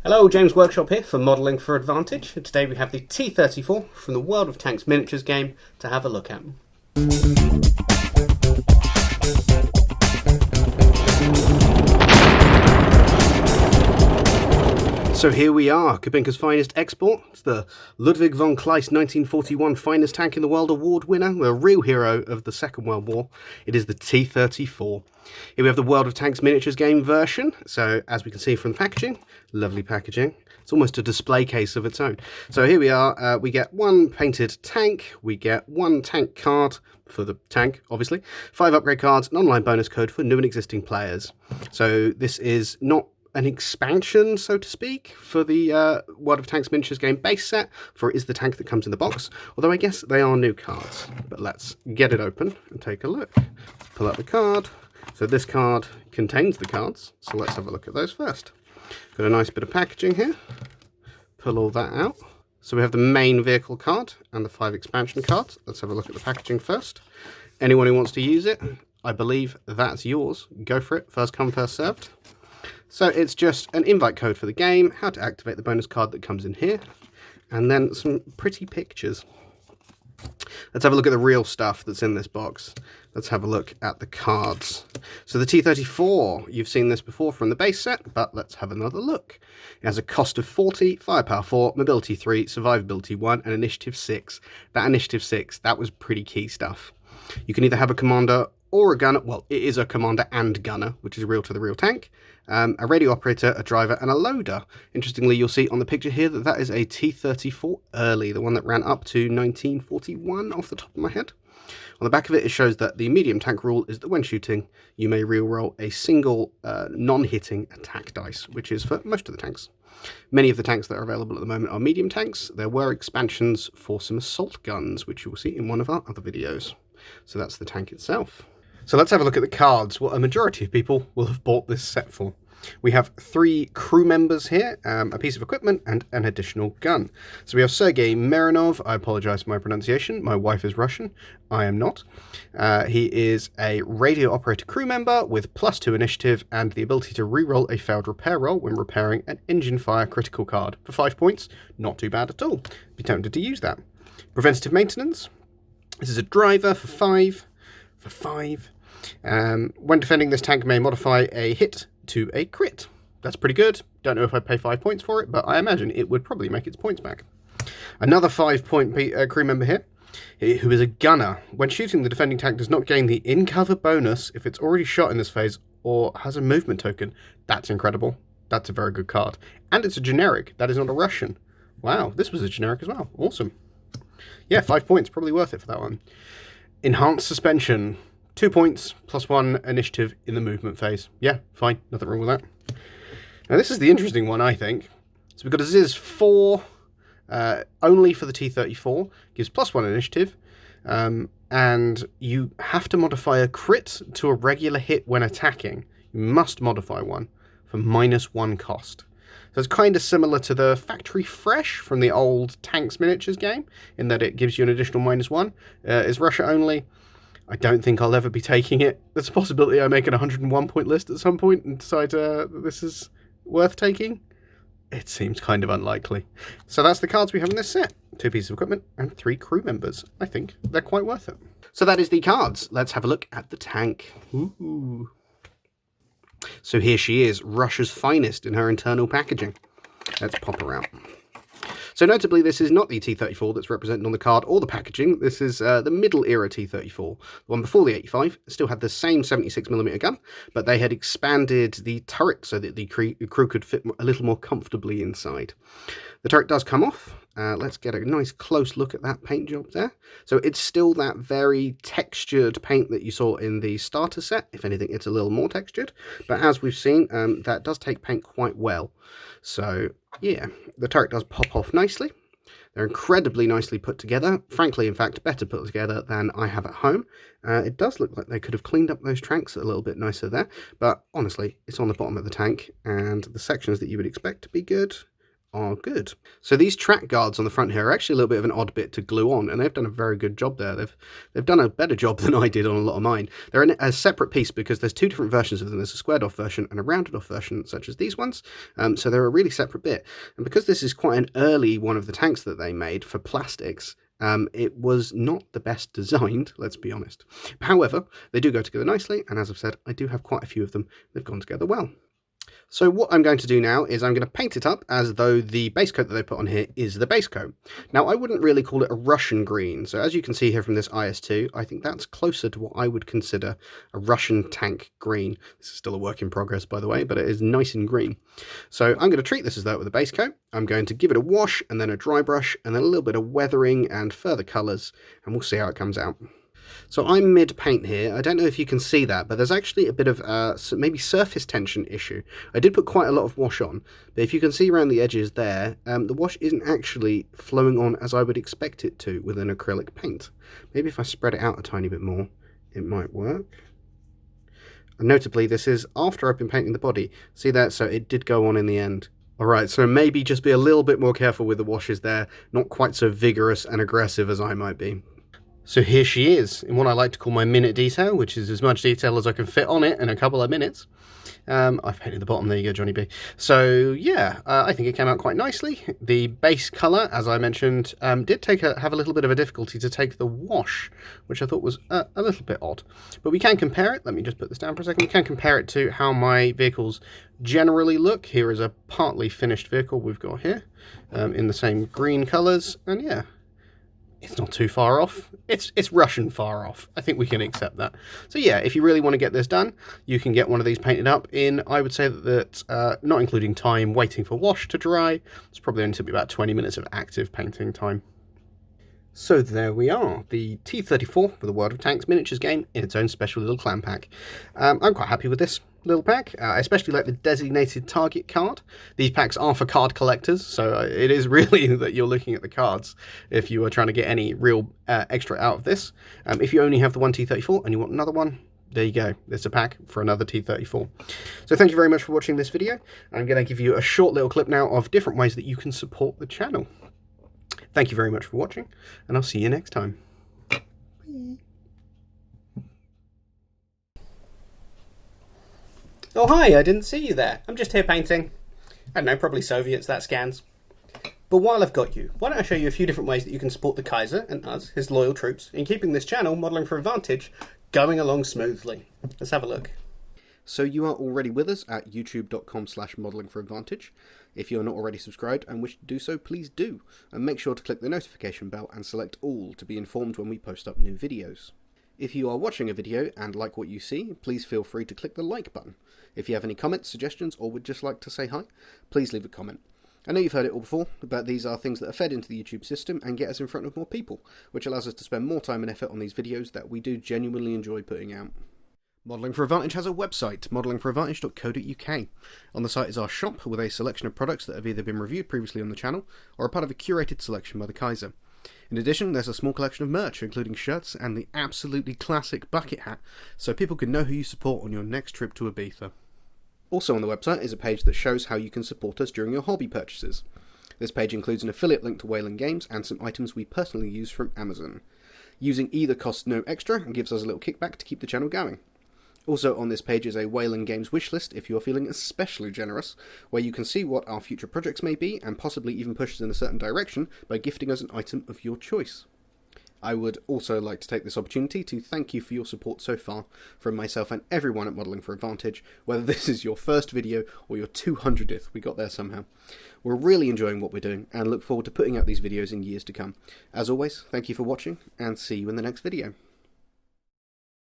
Hello, James Workshop here for Modelling for Advantage, and today we have the T-34 from the World of Tanks miniatures game to have a look at. So here we are, Kubinka's finest export. It's the Ludwig von Kleist 1941 finest tank in the world award winner, the real hero of the Second World War. It is the T-34. Here we have the World of Tanks miniatures game version. So as we can see from the packaging, lovely packaging. It's almost a display case of its own. So here we are, we get one painted tank, we get one tank card for the tank, obviously, 5 upgrade cards, an online bonus code for new and existing players. So this is not an expansion, so to speak, for the World of Tanks miniatures game base set, for it is the tank that comes in the box, although I guess they are new cards. But let's get it open and take a look. Pull out the card. So this card contains the cards, so let's have a look at those first. Got a nice bit of packaging here. Pull all that out. So we have the main vehicle card and the 5 expansion cards. Let's have a look at the packaging first. Anyone who wants to use it, I believe that's yours. Go for it. First come, first served. So it's just an invite code for the game, how to activate the bonus card that comes in here, and then some pretty pictures. Let's have a look at the real stuff that's in this box. Let's have a look at the cards. So the T-34, you've seen this before from the base set, but let's have another look. It has a cost of 40, firepower 4, mobility 3, survivability 1, and initiative 6. That initiative 6, that was pretty key stuff. You can either have a commander or a gunner. Well, it is a commander and gunner, which is real to the real tank. A radio operator, a driver, and a loader. Interestingly, you'll see on the picture here that that is a T-34 early, the one that ran up to 1941 off the top of my head. On the back of it, it shows that the medium tank rule is that when shooting, you may re-roll a single non-hitting attack dice, which is for most of the tanks. Many of the tanks that are available at the moment are medium tanks. There were expansions for some assault guns, which you will see in one of our other videos. So that's the tank itself. So let's have a look at the cards, what a majority of people will have bought this set for. We have 3 crew members here, a piece of equipment, and an additional gun. So we have Sergei Mironov. I apologize for my pronunciation. My wife is Russian. I am not. He is a radio operator crew member with +2 initiative and the ability to re-roll a failed repair roll when repairing an engine fire critical card for 5 points. Not too bad at all. Be tempted to use that. Preventative maintenance. This is a driver for 5. When defending, this tank may modify a hit to a crit. That's pretty good. Don't know if I'd pay 5 points for it, but I imagine it would probably make its points back. Another 5-point crew member here, who is a gunner. When shooting, the defending tank does not gain the in-cover bonus if it's already shot in this phase or has a movement token. That's incredible. That's a very good card. And it's a generic. That is not a Russian. Wow, this was a generic as well. Awesome. Yeah, 5 points. Probably worth it for that one. Enhanced suspension. 2 points, +1 initiative in the movement phase. Yeah, fine. Nothing wrong with that. Now, this is the interesting one, I think. So because this is 4, only for the T-34, gives +1 initiative, and you have to modify a crit to a regular hit when attacking. You must modify one for -1 cost. So it's kind of similar to the Factory Fresh from the old Tanks miniatures game, in that it gives you an additional -1. It's Russia only. I don't think I'll ever be taking it. There's a possibility I make an 101 point list at some point and decide that this is worth taking. It seems kind of unlikely. So that's the cards we have in this set. 2 pieces of equipment and 3 crew members. I think they're quite worth it. So that is the cards. Let's have a look at the tank. Ooh. So here she is, Russia's finest in her internal packaging. Let's pop her out. So notably, this is not the T-34 that's represented on the card or the packaging. This is the middle era T-34. The one before the 85 still had the same 76mm gun, but they had expanded the turret so that the crew could fit a little more comfortably inside. The turret does come off. Let's get a nice close look at that paint job there. So it's still that very textured paint that you saw in the starter set. If anything, it's a little more textured. But as we've seen, that does take paint quite well. So yeah, the turret does pop off nicely. They're incredibly nicely put together. Frankly, in fact, better put together than I have at home. It does look like they could have cleaned up those tracks a little bit nicer there. But honestly, it's on the bottom of the tank, and the sections that you would expect to be good are good. So these track guards on the front here are actually a little bit of an odd bit to glue on, and they've done a very good job there. They've done a better job than I did on a lot of mine. They're in a separate piece because there's two different versions of them. There's a squared off version and a rounded off version, such as these ones. So they're a really separate bit. And because this is quite an early one of the tanks that they made for plastics, it was not the best designed, let's be honest. However, they do go together nicely, and as I've said, I do have quite a few of them. They've gone together well. So what I'm going to do now is I'm going to paint it up as though the base coat that they put on here is the base coat. Now, I wouldn't really call it a Russian green. So as you can see here from this IS-2, I think that's closer to what I would consider a Russian tank green. This is still a work in progress, by the way, but it is nice and green. So I'm going to treat this as though it were the base coat. I'm going to give it a wash and then a dry brush and then a little bit of weathering and further colours, and we'll see how it comes out. So I'm mid-paint here. I don't know if you can see that, but there's actually a bit of maybe surface tension issue. I did put quite a lot of wash on, but if you can see around the edges there, the wash isn't actually flowing on as I would expect it to with an acrylic paint. Maybe if I spread it out a tiny bit more, it might work. And notably, this is after I've been painting the body. See that? So it did go on in the end. Alright, so maybe just be a little bit more careful with the washes there, not quite so vigorous and aggressive as I might be. So here she is, in what I like to call my minute detail, which is as much detail as I can fit on it in a couple of minutes. I've painted the bottom, there you go, Johnny B. So yeah, I think it came out quite nicely. The base colour, as I mentioned, did have a little bit of a difficulty to take the wash, which I thought was a little bit odd. But we can compare it, let me just put this down for a second, we can compare it to how my vehicles generally look. Here is a partly finished vehicle we've got here, in the same green colours, and yeah. It's not too far off. It's Russian far off. I think we can accept that. So yeah, if you really want to get this done, you can get one of these painted up in, I would say that not including time waiting for wash to dry, it's probably only to be about 20 minutes of active painting time. So there we are, the T-34 for the World of Tanks miniatures game in its own special little clan pack. I'm quite happy with this little pack. I especially like the designated target card. These packs are for card collectors, so it is really that you're looking at the cards if you are trying to get any real extra out of this. If you only have the one T-34 and you want another one, there you go. There's a pack for another T-34. So thank you very much for watching this video. I'm going to give you a short little clip now of different ways that you can support the channel. Thank you very much for watching, and I'll see you next time. Bye. Oh hi, I didn't see you there. I'm just here painting. I don't know, probably Soviets, that scans. But while I've got you, why don't I show you a few different ways that you can support the Kaiser and us, his loyal troops, in keeping this channel, Modelling for Advantage, going along smoothly. Let's have a look. So you are already with us at youtube.com/modelingforadvantage. If you're not already subscribed and wish to do so, please do. And make sure to click the notification bell and select all to be informed when we post up new videos. If you are watching a video and like what you see, please feel free to click the like button. If you have any comments, suggestions, or would just like to say hi, please leave a comment. I know you've heard it all before, but these are things that are fed into the YouTube system and get us in front of more people, which allows us to spend more time and effort on these videos that we do genuinely enjoy putting out. Modelling for Advantage has a website, modellingforadvantage.co.uk. On the site is our shop with a selection of products that have either been reviewed previously on the channel or are part of a curated selection by the Kaiser. In addition, there's a small collection of merch, including shirts and the absolutely classic bucket hat, so people can know who you support on your next trip to Ibiza. Also on the website is a page that shows how you can support us during your hobby purchases. This page includes an affiliate link to Wayland Games and some items we personally use from Amazon. Using either costs no extra and gives us a little kickback to keep the channel going. Also on this page is a Wayland Games wishlist if you're feeling especially generous, where you can see what our future projects may be and possibly even push us in a certain direction by gifting us an item of your choice. I would also like to take this opportunity to thank you for your support so far from myself and everyone at Modelling for Advantage, whether this is your first video or your 200th, we got there somehow. We're really enjoying what we're doing and look forward to putting out these videos in years to come. As always, thank you for watching and see you in the next video.